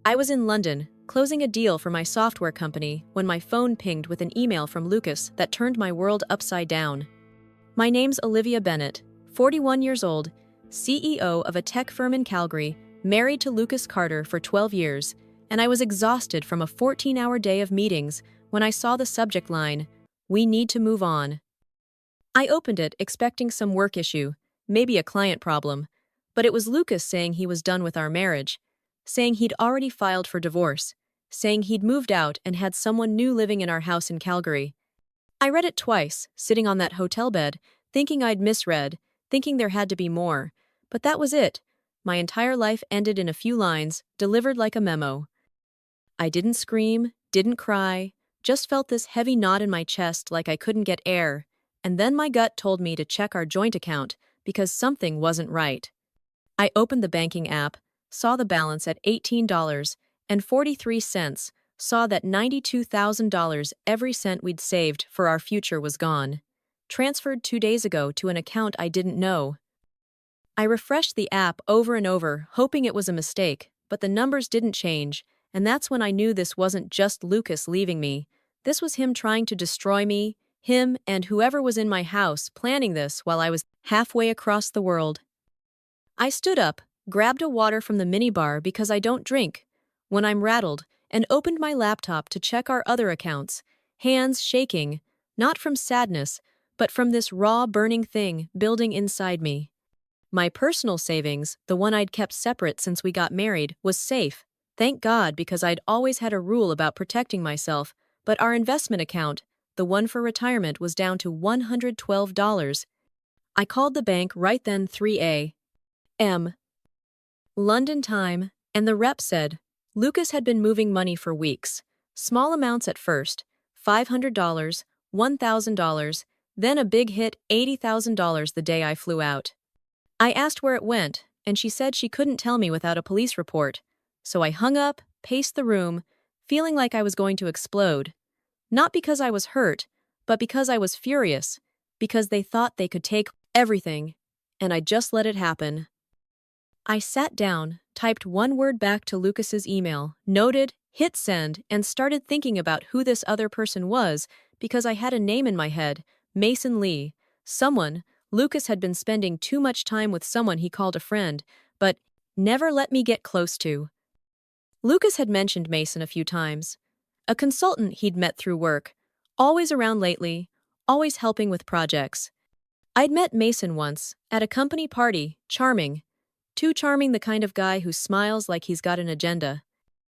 I was in London, closing a deal for my software company when my phone pinged with an email from Lucas that turned my world upside down. My name's Olivia Bennett, 41 years old, CEO of a tech firm in Calgary, married to Lucas Carter for 12 years, and I was exhausted from a 14-hour day of meetings when I saw the subject line, "We need to move on." I opened it expecting some work issue, maybe a client problem, but it was Lucas saying he was done with our marriage, saying he'd already filed for divorce, saying he'd moved out and had someone new living in our house in Calgary. I read it twice, sitting on that hotel bed, thinking I'd misread, thinking there had to be more. But that was it. My entire life ended in a few lines, delivered like a memo. I didn't scream, didn't cry, just felt this heavy knot in my chest like I couldn't get air, and then my gut told me to check our joint account because something wasn't right. I opened the banking app, saw the balance at $18.43, saw that $92,000 every cent we'd saved for our future was gone. Transferred 2 days ago to an account I didn't know. I refreshed the app over and over, hoping it was a mistake, but the numbers didn't change, and that's when I knew this wasn't just Lucas leaving me. This was him trying to destroy me, him and whoever was in my house planning this while I was halfway across the world. I stood up, grabbed a water from the minibar because I don't drink when I'm rattled, and opened my laptop to check our other accounts, hands shaking, not from sadness, but from this raw, burning thing building inside me. My personal savings, the one I'd kept separate since we got married, was safe, thank God, because I'd always had a rule about protecting myself, but our investment account, the one for retirement, was down to $112. I called the bank right then, 3 a.m. London time, and the rep said, Lucas had been moving money for weeks. Small amounts at first, $500, $1,000, then a big hit, $80,000 the day I flew out. I asked where it went, and she said she couldn't tell me without a police report. So I hung up, paced the room, feeling like I was going to explode. Not because I was hurt, but because I was furious, because they thought they could take everything, and I just let it happen. I sat down, typed one word back to Lucas's email, noted, hit send, and started thinking about who this other person was because I had a name in my head, Mason Lee. Someone, Lucas had been spending too much time with someone he called a friend, but never let me get close to. Lucas had mentioned Mason a few times. A consultant he'd met through work, always around lately, always helping with projects. I'd met Mason once, at a company party, charming. Too charming, the kind of guy who smiles like he's got an agenda.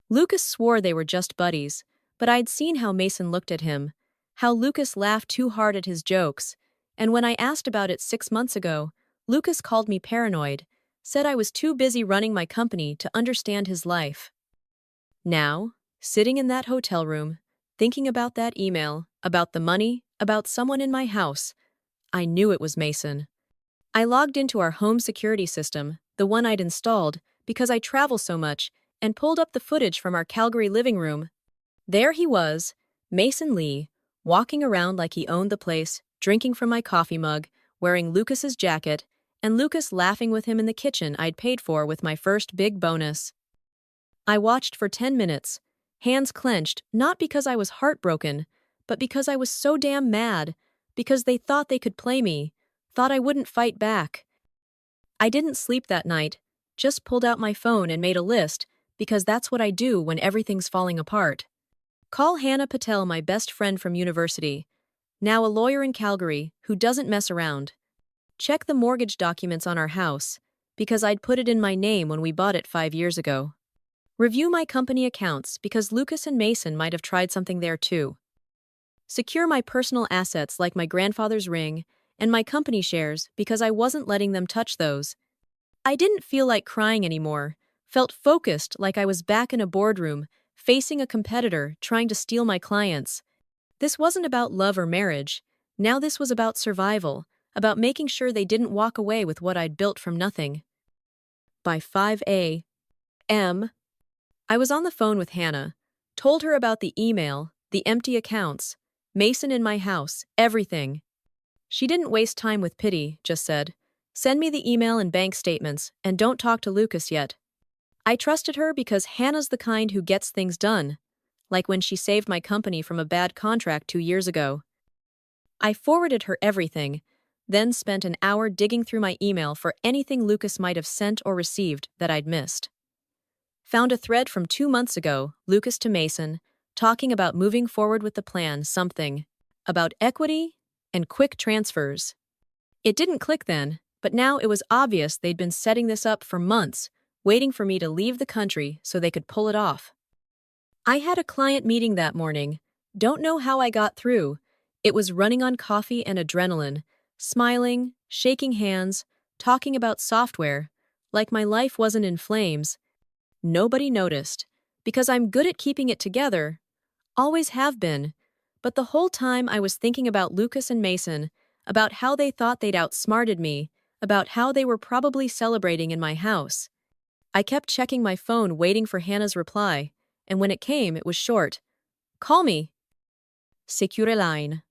Lucas swore they were just buddies, but I'd seen how Mason looked at him, how Lucas laughed too hard at his jokes, and when I asked about it 6 months ago, Lucas called me paranoid, said I was too busy running my company to understand his life. Now, sitting in that hotel room, thinking about that email, about the money, about someone in my house, I knew it was Mason. I logged into our home security system, the one I'd installed because I travel so much, and pulled up the footage from our Calgary living room. There he was, Mason Lee, walking around like he owned the place, drinking from my coffee mug, wearing Lucas's jacket, and Lucas laughing with him in the kitchen I'd paid for with my first big bonus. I watched for 10 minutes, hands clenched, not because I was heartbroken, but because I was so damn mad, because they thought they could play me, thought I wouldn't fight back. I didn't sleep that night, just pulled out my phone and made a list, because that's what I do when everything's falling apart. Call Hannah Patel, my best friend from university, now a lawyer in Calgary, who doesn't mess around. Check the mortgage documents on our house, because I'd put it in my name when we bought it 5 years ago. Review my company accounts, because Lucas and Mason might have tried something there too. Secure my personal assets like my grandfather's ring, and my company shares because I wasn't letting them touch those. I didn't feel like crying anymore, felt focused like I was back in a boardroom, facing a competitor trying to steal my clients. This wasn't about love or marriage. Now this was about survival, about making sure they didn't walk away with what I'd built from nothing. By 5 a.m., I was on the phone with Hannah, told her about the email, the empty accounts, Mason in my house, everything. She didn't waste time with pity, just said, "Send me the email and bank statements, and don't talk to Lucas yet." I trusted her because Hannah's the kind who gets things done, like when she saved my company from a bad contract 2 years ago. I forwarded her everything, then spent an hour digging through my email for anything Lucas might have sent or received that I'd missed. Found a thread from 2 months ago, Lucas to Mason, talking about moving forward with the plan, something about equity and quick transfers. It didn't click then, but now it was obvious they'd been setting this up for months, waiting for me to leave the country so they could pull it off. I had a client meeting that morning. Don't know how I got through. It was running on coffee and adrenaline, smiling, shaking hands, talking about software, like my life wasn't in flames. Nobody noticed, because I'm good at keeping it together, always have been. But the whole time I was thinking about Lucas and Mason, about how they thought they'd outsmarted me, about how they were probably celebrating in my house. I kept checking my phone waiting for Hannah's reply, and when it came, it was short. Call me. Secure line.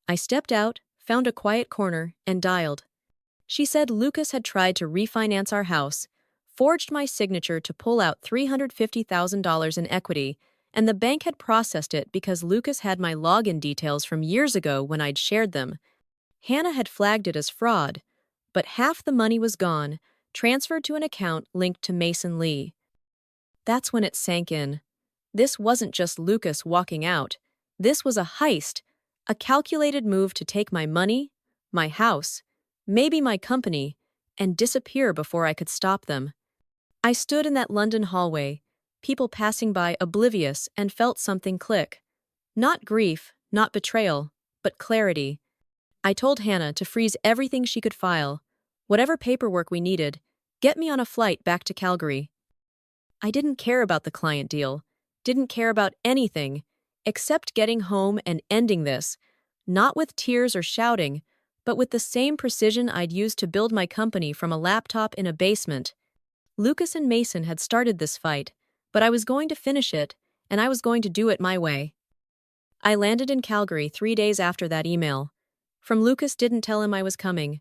I stepped out, found a quiet corner, and dialed. She said Lucas had tried to refinance our house, forged my signature to pull out $350,000 in equity, and the bank had processed it because Lucas had my login details from years ago when I'd shared them. Hannah had flagged it as fraud, but half the money was gone, transferred to an account linked to Mason Lee. That's when it sank in. This wasn't just Lucas walking out. This was a heist, a calculated move to take my money, my house, maybe my company, and disappear before I could stop them. I stood in that London hallway, people passing by oblivious, and felt something click. Not grief, not betrayal, but clarity. I told Hannah to freeze everything she could file, whatever paperwork we needed, get me on a flight back to Calgary. I didn't care about the client deal, didn't care about anything, except getting home and ending this, not with tears or shouting, but with the same precision I'd used to build my company from a laptop in a basement. Lucas and Mason had started this fight, but I was going to finish it, and I was going to do it my way. I landed in Calgary 3 days after that email. From Lucas didn't tell him I was coming.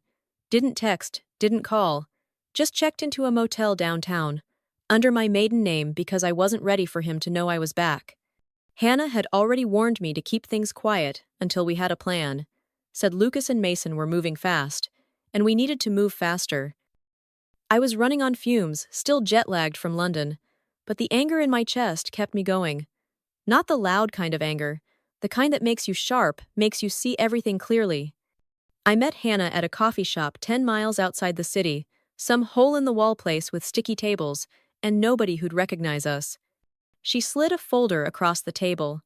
Didn't text, didn't call. Just checked into a motel downtown, under my maiden name because I wasn't ready for him to know I was back. Hannah had already warned me to keep things quiet until we had a plan. Said Lucas and Mason were moving fast, and we needed to move faster. I was running on fumes, still jet-lagged from London, but the anger in my chest kept me going. Not the loud kind of anger, the kind that makes you sharp, makes you see everything clearly. I met Hannah at a coffee shop 10 miles outside the city, some hole-in-the-wall place with sticky tables, and nobody who'd recognize us. She slid a folder across the table.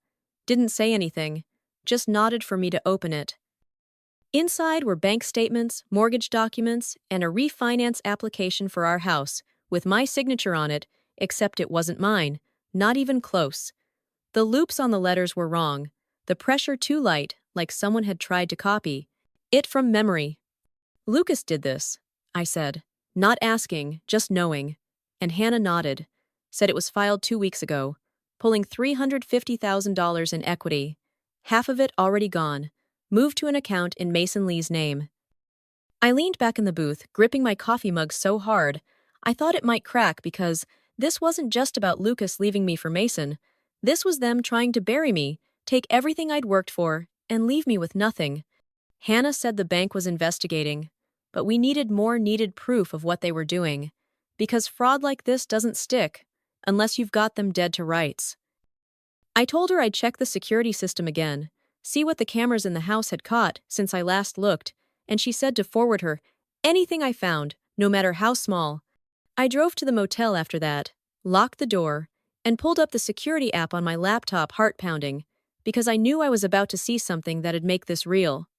Didn't say anything, just nodded for me to open it. Inside were bank statements, mortgage documents, and a refinance application for our house, with my signature on it, except it wasn't mine, not even close. The loops on the letters were wrong, the pressure too light, like someone had tried to copy it from memory. Lucas did this, I said, not asking, just knowing. And Hannah nodded, said it was filed 2 weeks ago, pulling $350,000 in equity, half of it already gone, moved to an account in Mason Lee's name. I leaned back in the booth, gripping my coffee mug so hard, I thought it might crack because this wasn't just about Lucas leaving me for Mason. This was them trying to bury me, take everything I'd worked for, and leave me with nothing. Hannah said the bank was investigating, but we needed proof of what they were doing, because fraud like this doesn't stick unless you've got them dead to rights. I told her I'd check the security system again, see what the cameras in the house had caught since I last looked, and she said to forward her anything I found, no matter how small. I drove to the motel after that, locked the door, and pulled up the security app on my laptop, heart pounding, because I knew I was about to see something that'd make this real.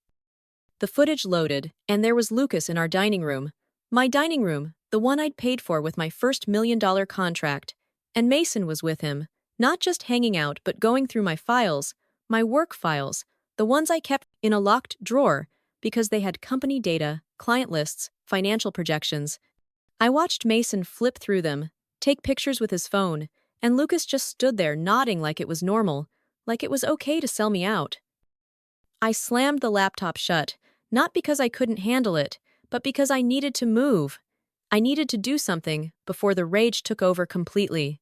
The footage loaded, and there was Lucas in our dining room. My dining room, the one I'd paid for with my first $1 million contract. And Mason was with him, not just hanging out but going through my files, my work files, the ones I kept in a locked drawer, because they had company data, client lists, financial projections. I watched Mason flip through them, take pictures with his phone, and Lucas just stood there nodding like it was normal, like it was okay to sell me out. I slammed the laptop shut, not because I couldn't handle it, but because I needed to move. I needed to do something before the rage took over completely.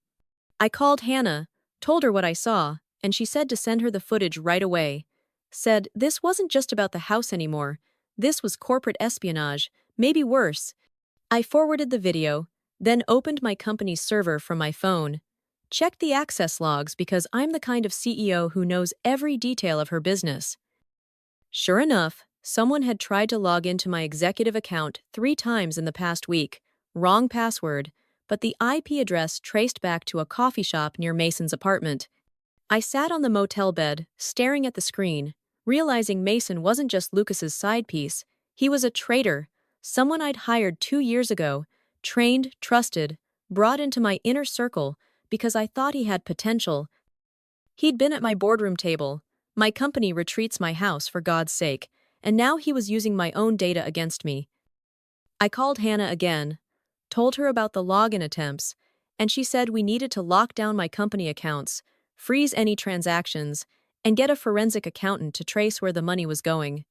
I called Hannah, told her what I saw, and she said to send her the footage right away. Said this wasn't just about the house anymore, this was corporate espionage, maybe worse. I forwarded the video, then opened my company's server from my phone. Checked the access logs because I'm the kind of CEO who knows every detail of her business. Sure enough, someone had tried to log into my executive account 3 times in the past week. Wrong password, but the IP address traced back to a coffee shop near Mason's apartment. I sat on the motel bed, staring at the screen, realizing Mason wasn't just Lucas's side piece. He was a traitor, someone I'd hired 2 years ago, trained, trusted, brought into my inner circle because I thought he had potential. He'd been at my boardroom table. My company retreats my house, for God's sake, and now he was using my own data against me. I called Hannah again, told her about the login attempts, and she said we needed to lock down my company accounts, freeze any transactions, and get a forensic accountant to trace where the money was going.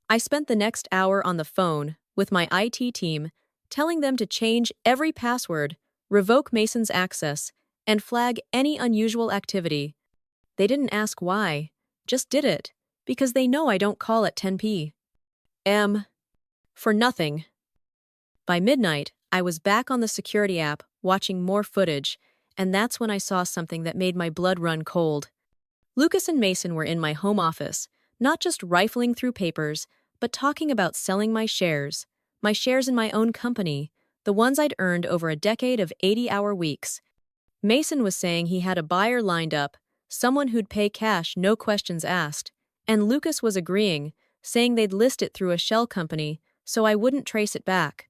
I spent the next hour on the phone with my IT team, telling them to change every password, revoke Mason's access, and flag any unusual activity. They didn't ask why, just did it, because they know I don't call at 10 p.m. for nothing. By midnight, I was back on the security app, watching more footage, and that's when I saw something that made my blood run cold. Lucas and Mason were in my home office, not just rifling through papers, but talking about selling my shares in my own company, the ones I'd earned over a decade of 80-hour weeks. Mason was saying he had a buyer lined up, someone who'd pay cash, no questions asked, and Lucas was agreeing, saying they'd list it through a shell company, so I wouldn't trace it back.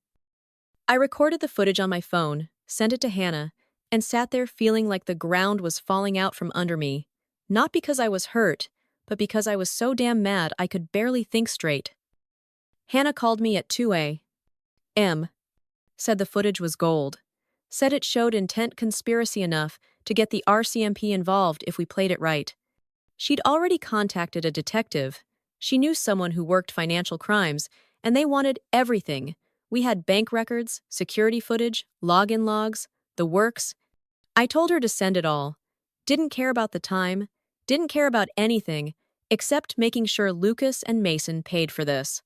I recorded the footage on my phone, sent it to Hannah, and sat there feeling like the ground was falling out from under me. Not because I was hurt, but because I was so damn mad I could barely think straight. Hannah called me at 2 a.m. Said the footage was gold. Said it showed intent conspiracy enough to get the RCMP involved if we played it right. She'd already contacted a detective. She knew someone who worked financial crimes, and they wanted everything. We had bank records, security footage, login logs, the works. I told her to send it all. Didn't care about the time, didn't care about anything, except making sure Lucas and Mason paid for this.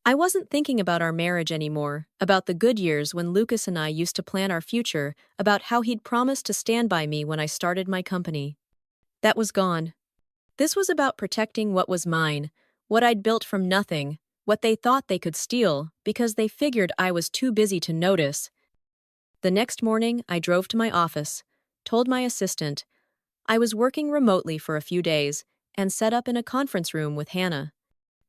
I wasn't thinking about our marriage anymore, about the good years when Lucas and I used to plan our future, about how he'd promised to stand by me when I started my company. That was gone. This was about protecting what was mine, what I'd built from nothing, what they thought they could steal because they figured I was too busy to notice. The next morning, I drove to my office, told my assistant I was working remotely for a few days, and set up in a conference room with Hannah.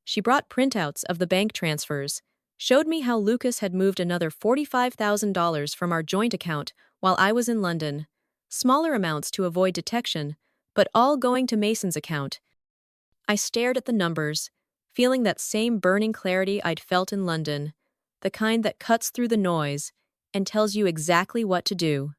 She brought printouts of the bank transfers, showed me how Lucas had moved another $45,000 from our joint account while I was in London. Smaller amounts to avoid detection, but all going to Mason's account. I stared at the numbers, feeling that same burning clarity I'd felt in London, the kind that cuts through the noise and tells you exactly what to do.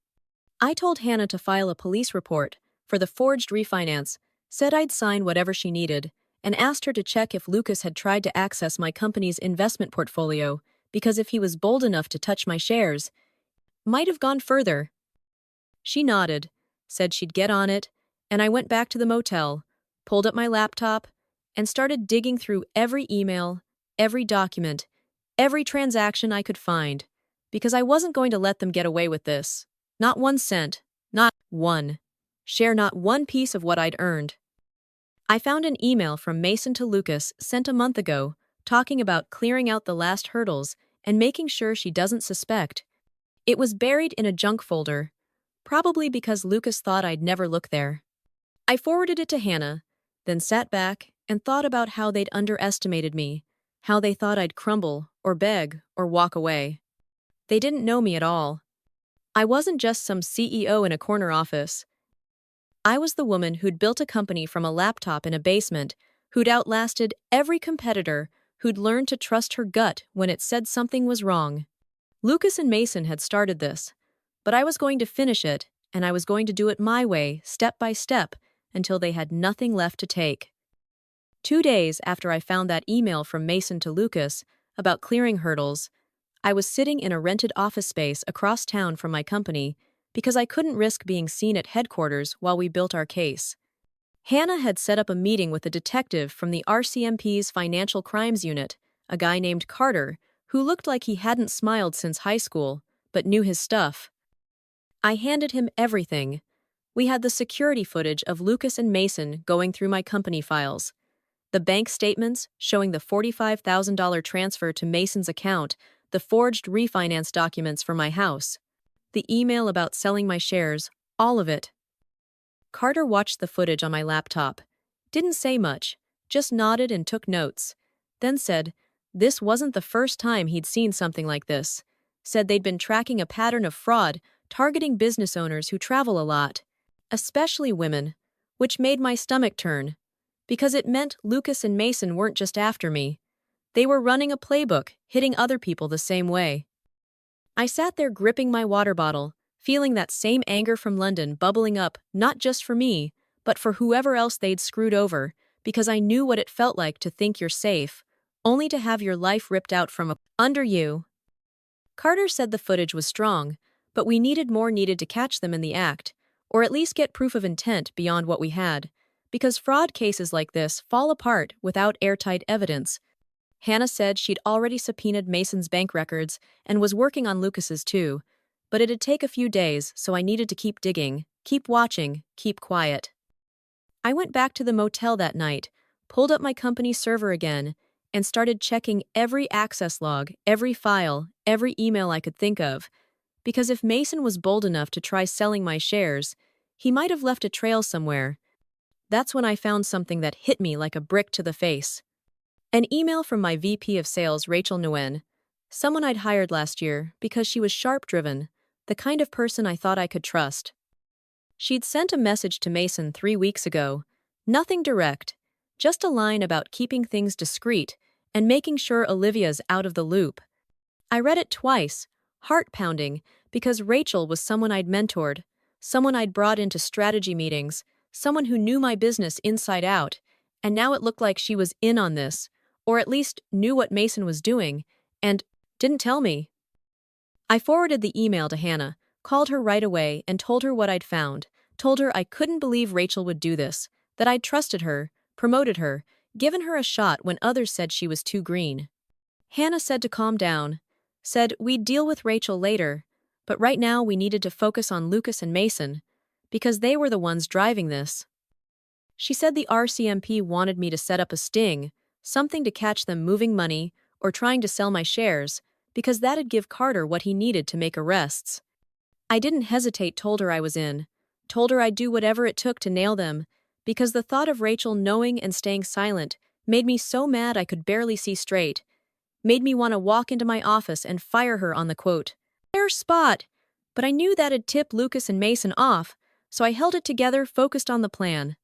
I told Hannah to file a police report for the forged refinance, said I'd sign whatever she needed, and asked her to check if Lucas had tried to access my company's investment portfolio, because if he was bold enough to touch my shares, might have gone further. She nodded, said she'd get on it, and I went back to the motel, pulled up my laptop, and started digging through every email, every document, every transaction I could find, because I wasn't going to let them get away with this. Not 1 cent, not one. Share not one piece of what I'd earned. I found an email from Mason to Lucas sent a month ago, talking about clearing out the last hurdles and making sure she doesn't suspect. It was buried in a junk folder, probably because Lucas thought I'd never look there. I forwarded it to Hannah, then sat back and thought about how they'd underestimated me, how they thought I'd crumble or beg or walk away. They didn't know me at all. I wasn't just some CEO in a corner office. I was the woman who'd built a company from a laptop in a basement, who'd outlasted every competitor, who'd learned to trust her gut when it said something was wrong. Lucas and Mason had started this, but I was going to finish it, and I was going to do it my way, step by step, until they had nothing left to take. 2 days after I found that email from Mason to Lucas about clearing hurdles, I was sitting in a rented office space across town from my company because I couldn't risk being seen at headquarters while we built our case. Hannah had set up a meeting with a detective from the RCMP's Financial Crimes Unit, a guy named Carter, who looked like he hadn't smiled since high school, but knew his stuff. I handed him everything. We had the security footage of Lucas and Mason going through my company files, the bank statements showing the $45,000 transfer to Mason's account, the forged refinance documents for my house, the email about selling my shares, all of it. Carter watched the footage on my laptop, didn't say much, just nodded and took notes, then said this wasn't the first time he'd seen something like this, said they'd been tracking a pattern of fraud targeting business owners who travel a lot, especially women, which made my stomach turn, because it meant Lucas and Mason weren't just after me. They were running a playbook, hitting other people the same way. I sat there gripping my water bottle, feeling that same anger from London bubbling up not just for me, but for whoever else they'd screwed over, because I knew what it felt like to think you're safe, only to have your life ripped out from under you. Carter said the footage was strong, but we needed to catch them in the act, or at least get proof of intent beyond what we had, because fraud cases like this fall apart without airtight evidence. Hannah said she'd already subpoenaed Mason's bank records and was working on Lucas's too, but it'd take a few days, so I needed to keep digging, keep watching, keep quiet. I went back to the motel that night, pulled up my company server again, and started checking every access log, every file, every email I could think of, because if Mason was bold enough to try selling my shares, he might have left a trail somewhere. That's when I found something that hit me like a brick to the face. An email from my VP of Sales, Rachel Nguyen, someone I'd hired last year because she was sharp-driven, the kind of person I thought I could trust. She'd sent a message to Mason 3 weeks ago, nothing direct, just a line about keeping things discreet and making sure Olivia's out of the loop. I read it twice, heart-pounding, because Rachel was someone I'd mentored, someone I'd brought into strategy meetings, someone who knew my business inside out, and now it looked like she was in on this, or at least knew what Mason was doing, and didn't tell me. I forwarded the email to Hannah, called her right away and told her what I'd found, told her I couldn't believe Rachel would do this, that I'd trusted her, promoted her, given her a shot when others said she was too green. Hannah said to calm down, said we'd deal with Rachel later, but right now we needed to focus on Lucas and Mason, because they were the ones driving this. She said the RCMP wanted me to set up a sting, something to catch them moving money or trying to sell my shares, because that'd give Carter what he needed to make arrests. I didn't hesitate, told her I was in, told her I'd do whatever it took to nail them, because the thought of Rachel knowing and staying silent made me so mad I could barely see straight, made me want to walk into my office and fire her on the quote, "Fair spot," but I knew that'd tip Lucas and Mason off, so I held it together, focused on the plan.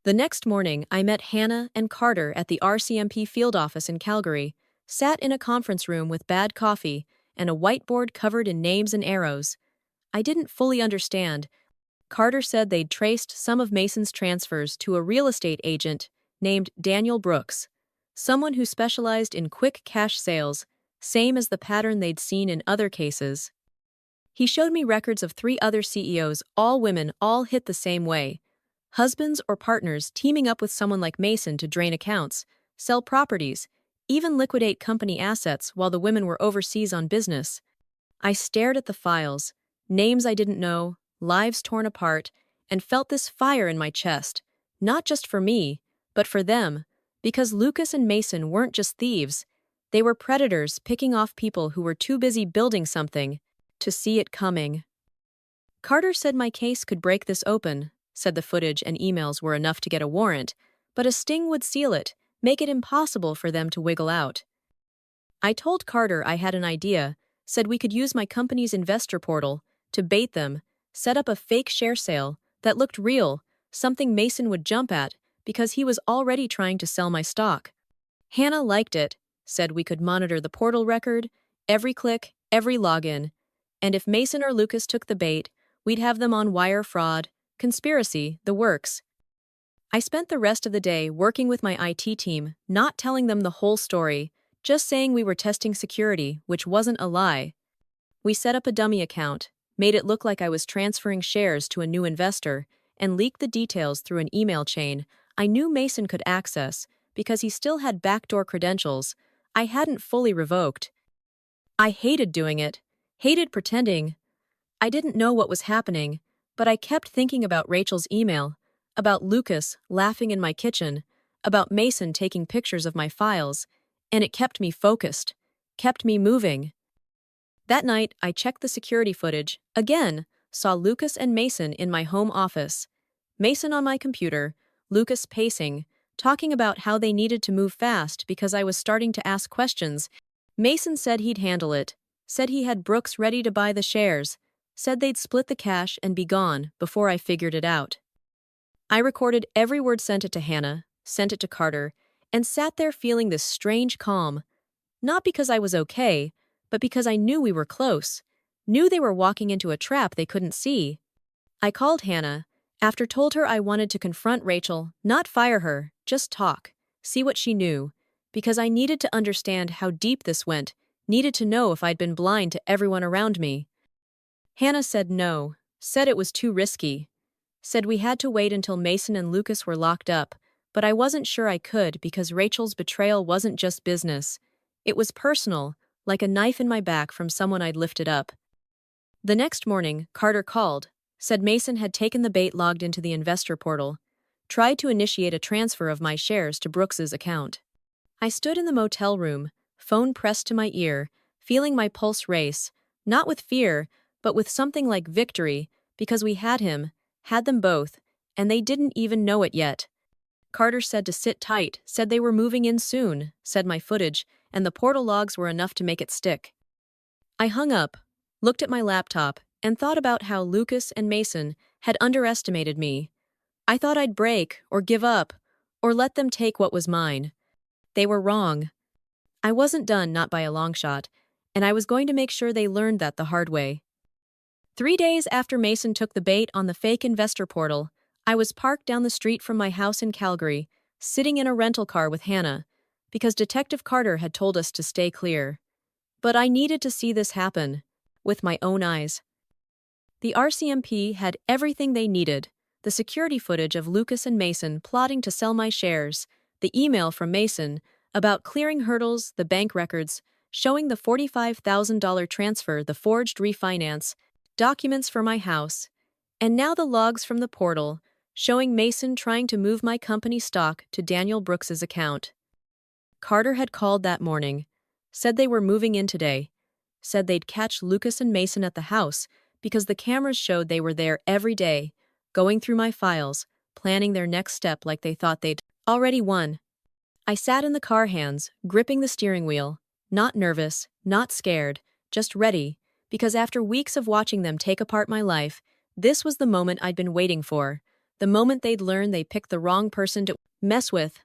The next morning, I met Hannah and Carter at the RCMP field office in Calgary, sat in a conference room with bad coffee and a whiteboard covered in names and arrows. I didn't fully understand. Carter said they'd traced some of Mason's transfers to a real estate agent named Daniel Brooks, someone who specialized in quick cash sales, same as the pattern they'd seen in other cases. He showed me records of 3 other CEOs, all women, all hit the same way. Husbands or partners teaming up with someone like Mason to drain accounts, sell properties, even liquidate company assets while the women were overseas on business. I stared at the files, names I didn't know, lives torn apart, and felt this fire in my chest, not just for me, but for them, because Lucas and Mason weren't just thieves. They were predators picking off people who were too busy building something to see it coming. Carter said my case could break this open, said the footage and emails were enough to get a warrant, but a sting would seal it, make it impossible for them to wiggle out. I told Carter I had an idea, said we could use my company's investor portal to bait them, set up a fake share sale that looked real, something Mason would jump at because he was already trying to sell my stock. Hannah liked it, said we could monitor the portal record, every click, every login, and if Mason or Lucas took the bait, we'd have them on wire fraud, conspiracy, the works. I spent the rest of the day working with my IT team, not telling them the whole story, just saying we were testing security, which wasn't a lie. We set up a dummy account, made it look like I was transferring shares to a new investor, and leaked the details through an email chain I knew Mason could access because he still had backdoor credentials I hadn't fully revoked. I hated doing it, hated pretending. I didn't know what was happening, but I kept thinking about Rachel's email, about Lucas laughing in my kitchen, about Mason taking pictures of my files, and it kept me focused, kept me moving. That night, I checked the security footage, again, saw Lucas and Mason in my home office. Mason on my computer, Lucas pacing, talking about how they needed to move fast because I was starting to ask questions. Mason said he'd handle it, said he had Brooks ready to buy the shares, said they'd split the cash and be gone before I figured it out. I recorded every word, sent it to Hannah, sent it to Carter, and sat there feeling this strange calm. Not because I was okay, but because I knew we were close, knew they were walking into a trap they couldn't see. I called Hannah, after told her I wanted to confront Rachel, not fire her, just talk, see what she knew, because I needed to understand how deep this went, needed to know if I'd been blind to everyone around me. Hannah said no, said it was too risky, said we had to wait until Mason and Lucas were locked up, but I wasn't sure I could because Rachel's betrayal wasn't just business. It was personal, like a knife in my back from someone I'd lifted up. The next morning, Carter called, said Mason had taken the bait, logged into the investor portal, tried to initiate a transfer of my shares to Brooks's account. I stood in the motel room, phone pressed to my ear, feeling my pulse race, not with fear, but with something like victory, because we had him, had them both, and they didn't even know it yet. Carter said to sit tight, said they were moving in soon, said my footage, and the portal logs were enough to make it stick. I hung up, looked at my laptop, and thought about how Lucas and Mason had underestimated me. I thought I'd break, or give up, or let them take what was mine. They were wrong. I wasn't done, not by a long shot, and I was going to make sure they learned that the hard way. 3 days after Mason took the bait on the fake investor portal, I was parked down the street from my house in Calgary, sitting in a rental car with Hannah, because Detective Carter had told us to stay clear. But I needed to see this happen, with my own eyes. The RCMP had everything they needed: the security footage of Lucas and Mason plotting to sell my shares, the email from Mason about clearing hurdles, the bank records showing the $45,000 transfer, the forged refinance, documents for my house, and now the logs from the portal showing Mason trying to move my company stock to Daniel Brooks's account. Carter had called that morning, said they were moving in today, said they'd catch Lucas and Mason at the house because the cameras showed they were there every day, going through my files, planning their next step like they thought they'd already won. I sat in the car, hands gripping the steering wheel, not nervous, not scared, just ready, because after weeks of watching them take apart my life, this was the moment I'd been waiting for, the moment they'd learn they picked the wrong person to mess with.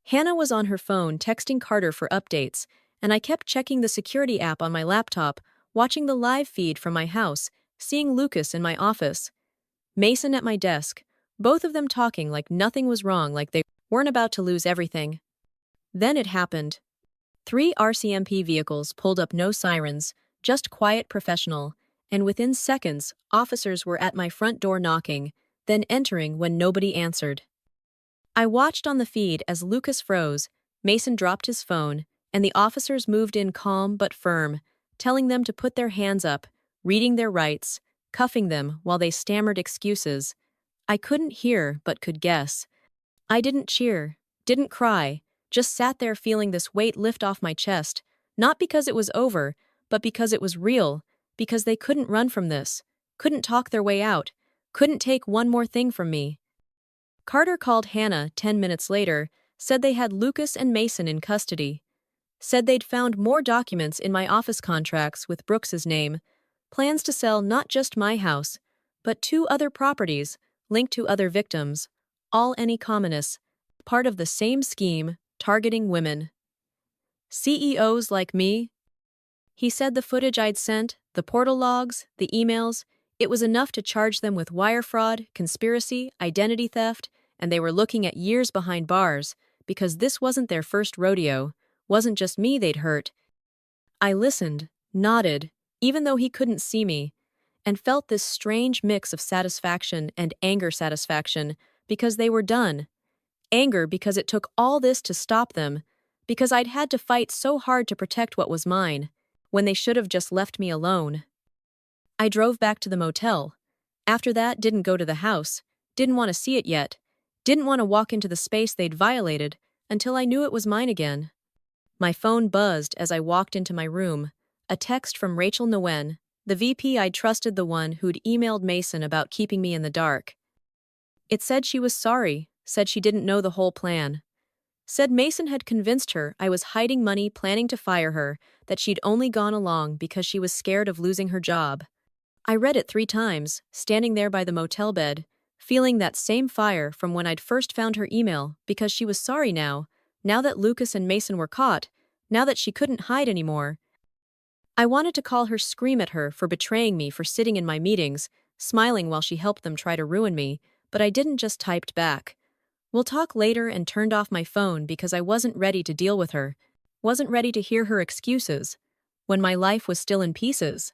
Hannah was on her phone texting Carter for updates, and I kept checking the security app on my laptop, watching the live feed from my house, seeing Lucas in my office, Mason at my desk, both of them talking like nothing was wrong, like they weren't about to lose everything. Then it happened. 3 RCMP vehicles pulled up, no sirens, just quiet, professional, and within seconds, officers were at my front door knocking, then entering when nobody answered. I watched on the feed as Lucas froze, Mason dropped his phone, and the officers moved in calm but firm, telling them to put their hands up, reading their rights, cuffing them while they stammered excuses. I couldn't hear but could guess. I didn't cheer, didn't cry, just sat there feeling this weight lift off my chest, not because it was over, but because it was real, because they couldn't run from this, couldn't talk their way out, couldn't take one more thing from me. Carter called Hannah 10 minutes later, said they had Lucas and Mason in custody, said they'd found more documents in my office contracts with Brooks's name, plans to sell not just my house, but 2 other properties linked to other victims, all any commoners, part of the same scheme, targeting women. CEOs like me. He said the footage I'd sent, the portal logs, the emails, it was enough to charge them with wire fraud, conspiracy, identity theft, and they were looking at years behind bars, because this wasn't their first rodeo. wasn't just me they'd hurt. I listened, nodded, even though he couldn't see me, and felt this strange mix of satisfaction and anger satisfaction because they were done. Anger because it took all this to stop them, because I'd had to fight so hard to protect what was mine, when they should have just left me alone. I drove back to the motel. After that, didn't go to the house, didn't want to see it yet, didn't want to walk into the space they'd violated until I knew it was mine again. My phone buzzed as I walked into my room, a text from Rachel Nguyen, the VP I'd trusted, the one who'd emailed Mason about keeping me in the dark. It said she was sorry, said she didn't know the whole plan. Said Mason had convinced her I was hiding money planning to fire her, that she'd only gone along because she was scared of losing her job. I read it 3 times, standing there by the motel bed, feeling that same fire from when I'd first found her email, because she was sorry now that Lucas and Mason were caught, now that she couldn't hide anymore. I wanted to call her, scream at her for betraying me, for sitting in my meetings, smiling while she helped them try to ruin me, but I didn't, just typed back, "We'll talk later," and turned off my phone because I wasn't ready to deal with her, wasn't ready to hear her excuses, when my life was still in pieces.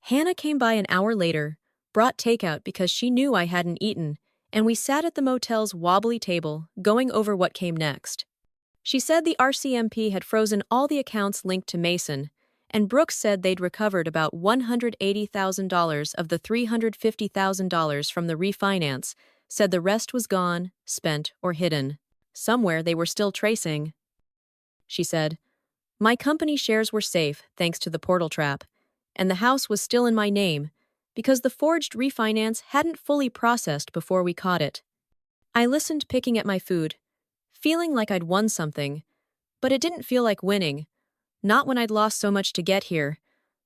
Hannah came by an hour later, brought takeout because she knew I hadn't eaten, and we sat at the motel's wobbly table, going over what came next. She said the RCMP had frozen all the accounts linked to Mason, and Brooks said they'd recovered about $180,000 of the $350,000 from the refinance, said the rest was gone, spent, or hidden. Somewhere they were still tracing. She said, "My company shares were safe thanks to the portal trap, and the house was still in my name, because the forged refinance hadn't fully processed before we caught it." I listened, picking at my food, feeling like I'd won something, but it didn't feel like winning. Not when I'd lost so much to get here.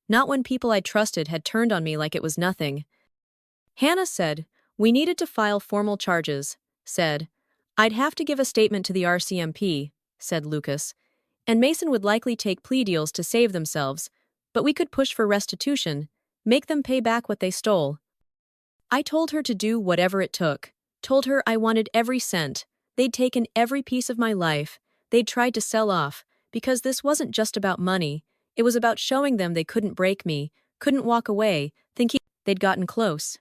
Not when people I'd trusted had turned on me like it was nothing. Hannah said, "We needed to file formal charges," said, "I'd have to give a statement to the RCMP," said Lucas, "and Mason would likely take plea deals to save themselves, but we could push for restitution, make them pay back what they stole." I told her to do whatever it took, told her I wanted every cent. They'd taken every piece of my life, they'd tried to sell off, because this wasn't just about money, it was about showing them they couldn't break me, couldn't walk away, thinking they'd gotten close.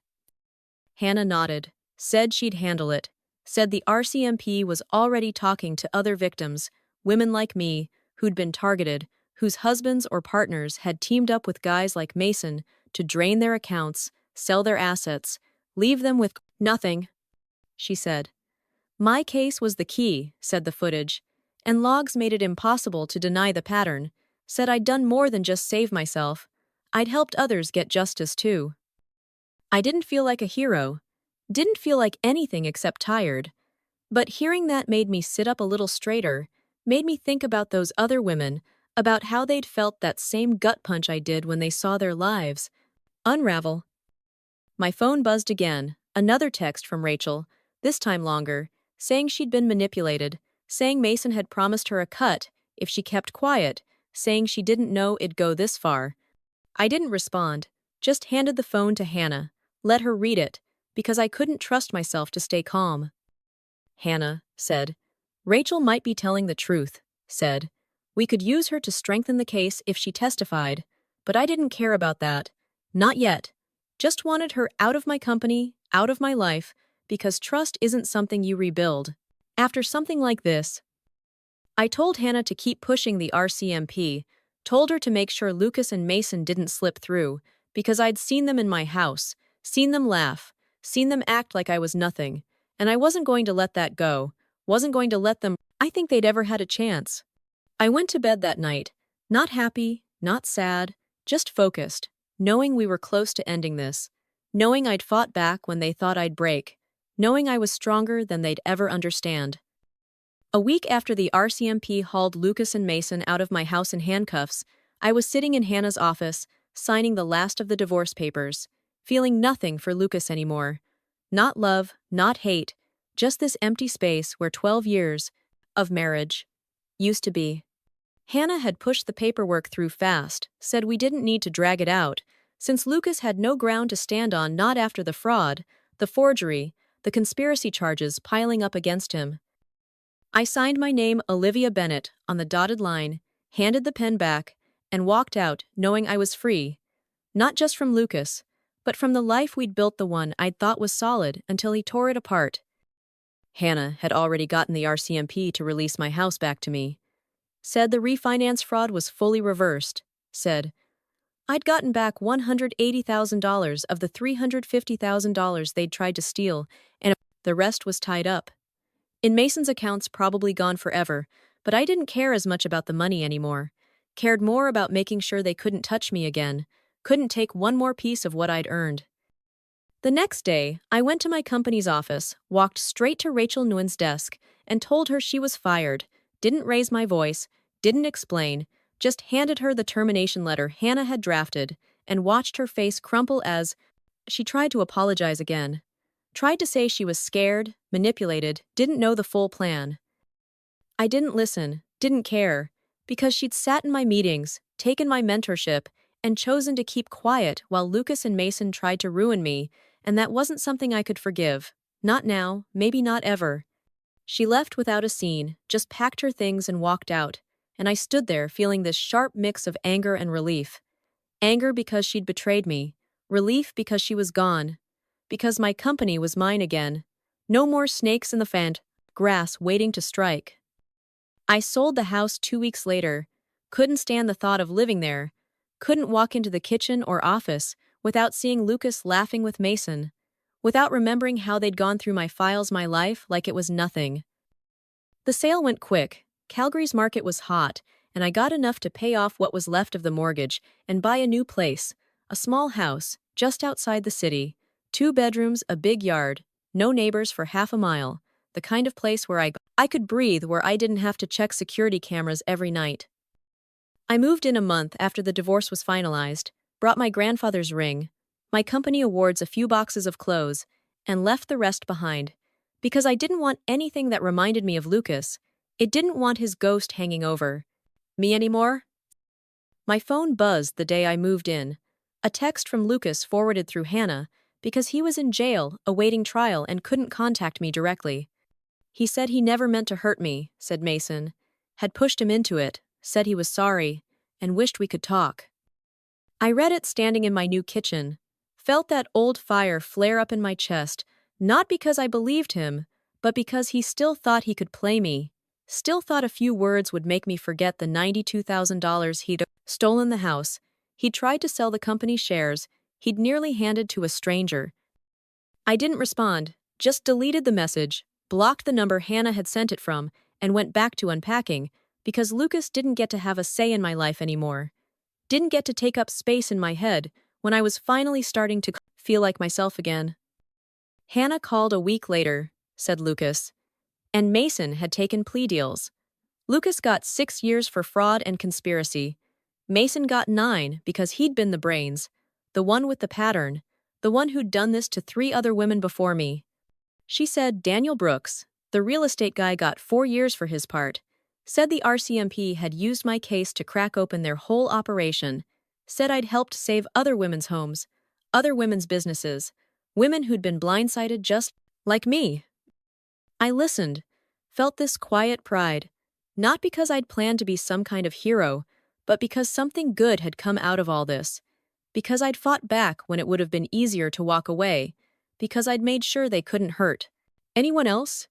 Hannah nodded, said she'd handle it, said the RCMP was already talking to other victims, women like me, who'd been targeted, whose husbands or partners had teamed up with guys like Mason to drain their accounts, sell their assets, leave them with nothing. She said, "My case was the key," said the footage, and logs made it impossible to deny the pattern, said I'd done more than just save myself, I'd helped others get justice too. I didn't feel like a hero, didn't feel like anything except tired, but hearing that made me sit up a little straighter, made me think about those other women, about how they'd felt that same gut punch I did when they saw their lives unravel. My phone buzzed again, another text from Rachel, this time longer, saying she'd been manipulated, saying Mason had promised her a cut if she kept quiet, saying she didn't know it'd go this far. I didn't respond, just handed the phone to Hannah, let her read it, because I couldn't trust myself to stay calm. Hannah said, "Rachel might be telling the truth," said, "We could use her to strengthen the case if she testified, but I didn't care about that. Not yet. Just wanted her out of my company, out of my life, because trust isn't something you rebuild. After something like this." I told Hannah to keep pushing the RCMP, told her to make sure Lucas and Mason didn't slip through, because I'd seen them in my house, seen them laugh, seen them act like I was nothing, and I wasn't going to let that go, wasn't going to let them think they'd ever had a chance. I went to bed that night, not happy, not sad, just focused, knowing we were close to ending this, knowing I'd fought back when they thought I'd break, knowing I was stronger than they'd ever understand. A week after the RCMP hauled Lucas and Mason out of my house in handcuffs, I was sitting in Hannah's office, signing the last of the divorce papers, feeling nothing for Lucas anymore. Not love, not hate, just this empty space where 12 years of marriage used to be. Hannah had pushed the paperwork through fast, said we didn't need to drag it out, since Lucas had no ground to stand on, not after the fraud, the forgery, the conspiracy charges piling up against him. I signed my name Olivia Bennett on the dotted line, handed the pen back, and walked out knowing I was free. Not just from Lucas, but from the life we'd built, the one I'd thought was solid until he tore it apart. Hannah had already gotten the RCMP to release my house back to me. Said the refinance fraud was fully reversed. Said I'd gotten back $180,000 of the $350,000 they'd tried to steal, and the rest was tied up in Mason's accounts, probably gone forever, but I didn't care as much about the money anymore. Cared more about making sure they couldn't touch me again, couldn't take one more piece of what I'd earned. The next day, I went to my company's office, walked straight to Rachel Nguyen's desk, and told her she was fired, didn't raise my voice, didn't explain, just handed her the termination letter Hannah had drafted, and watched her face crumple as she tried to apologize again. Tried to say she was scared, manipulated, didn't know the full plan. I didn't listen, didn't care, because she'd sat in my meetings, taken my mentorship, and chosen to keep quiet while Lucas and Mason tried to ruin me, and that wasn't something I could forgive. Not now, maybe not ever. She left without a scene, just packed her things and walked out, and I stood there feeling this sharp mix of anger and relief. Anger because she'd betrayed me, relief because she was gone, because my company was mine again. No more snakes in the grass waiting to strike. I sold the house 2 weeks later, couldn't stand the thought of living there, couldn't walk into the kitchen or office without seeing Lucas laughing with Mason, without remembering how they'd gone through my files, my life, like it was nothing. The sale went quick. Calgary's market was hot, and I got enough to pay off what was left of the mortgage and buy a new place, a small house, just outside the city, 2 bedrooms, a big yard, no neighbors for half a mile, the kind of place where I could breathe, where I didn't have to check security cameras every night. I moved in a month after the divorce was finalized, brought my grandfather's ring, my company awards, a few boxes of clothes, and left the rest behind, because I didn't want anything that reminded me of Lucas. It didn't want his ghost hanging over me anymore. My phone buzzed the day I moved in, a text from Lucas forwarded through Hannah, because he was in jail, awaiting trial, and couldn't contact me directly. He said he never meant to hurt me, said Mason, had pushed him into it, said he was sorry, and wished we could talk. I read it standing in my new kitchen, felt that old fire flare up in my chest, not because I believed him, but because he still thought he could play me, still thought a few words would make me forget the $92,000 he'd stolen the house, he'd tried to sell the company shares, he'd nearly handed to a stranger. I didn't respond, just deleted the message, blocked the number Hannah had sent it from, and went back to unpacking, because Lucas didn't get to have a say in my life anymore. Didn't get to take up space in my head when I was finally starting to feel like myself again. Hannah called a week later, said Lucas, and Mason had taken plea deals. Lucas got 6 years for fraud and conspiracy. Mason got 9 because he'd been the brains, the one with the pattern, the one who'd done this to 3 other women before me. She said Daniel Brooks, the real estate guy, got 4 years for his part. Said the RCMP had used my case to crack open their whole operation. Said I'd helped save other women's homes, other women's businesses, women who'd been blindsided just like me. I listened, felt this quiet pride, not because I'd planned to be some kind of hero, but because something good had come out of all this, because I'd fought back when it would have been easier to walk away, because I'd made sure they couldn't hurt anyone else.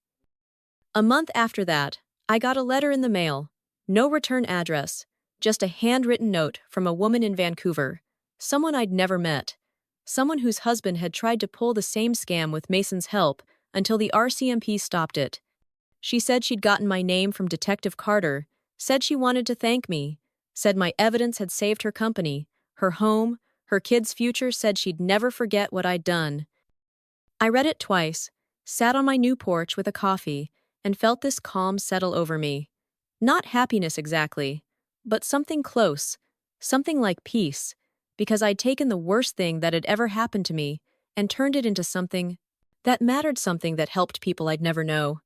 A month after that, I got a letter in the mail, no return address, just a handwritten note from a woman in Vancouver, someone I'd never met, someone whose husband had tried to pull the same scam with Mason's help until the RCMP stopped it. She said she'd gotten my name from Detective Carter, said she wanted to thank me, said my evidence had saved her company, her home, her kids' future, said she'd never forget what I'd done. I read it twice, sat on my new porch with a coffee, and felt this calm settle over me. Not happiness exactly, but something close, something like peace, because I'd taken the worst thing that had ever happened to me and turned it into something that mattered, something that helped people I'd never know.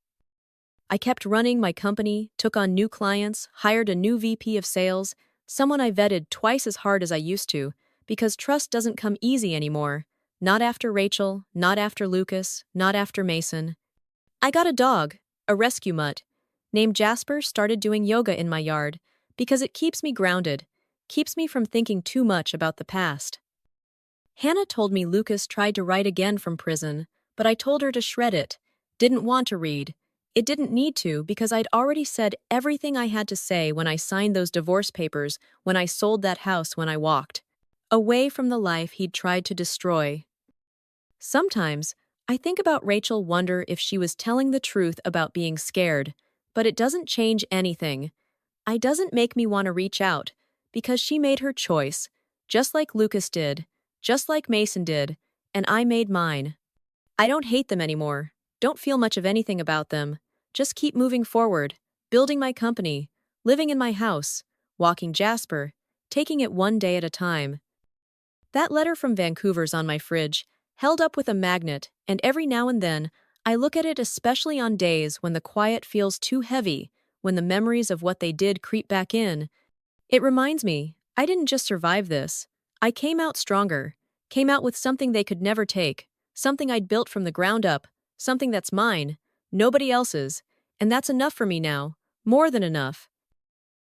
I kept running my company, took on new clients, hired a new VP of sales, someone I vetted twice as hard as I used to, because trust doesn't come easy anymore. Not after Rachel, not after Lucas, not after Mason. I got a dog, a rescue mutt. named Jasper started doing yoga in my yard because it keeps me grounded, keeps me from thinking too much about the past. Hannah told me Lucas tried to write again from prison, but I told her to shred it. Didn't want to read. It didn't need to because I'd already said everything I had to say when I signed those divorce papers, when I sold that house, when I walked away from the life he'd tried to destroy. Sometimes, I think about Rachel, wonder if she was telling the truth about being scared, but it doesn't change anything. It doesn't make me want to reach out, because she made her choice, just like Lucas did, just like Mason did, and I made mine. I don't hate them anymore, don't feel much of anything about them, just keep moving forward, building my company, living in my house, walking Jasper, taking it one day at a time. That letter from Vancouver's on my fridge, held up with a magnet, and every now and then, I look at it, especially on days when the quiet feels too heavy, when the memories of what they did creep back in. It reminds me, I didn't just survive this. I came out stronger, came out with something they could never take, something I'd built from the ground up, something that's mine, nobody else's, and that's enough for me now, more than enough.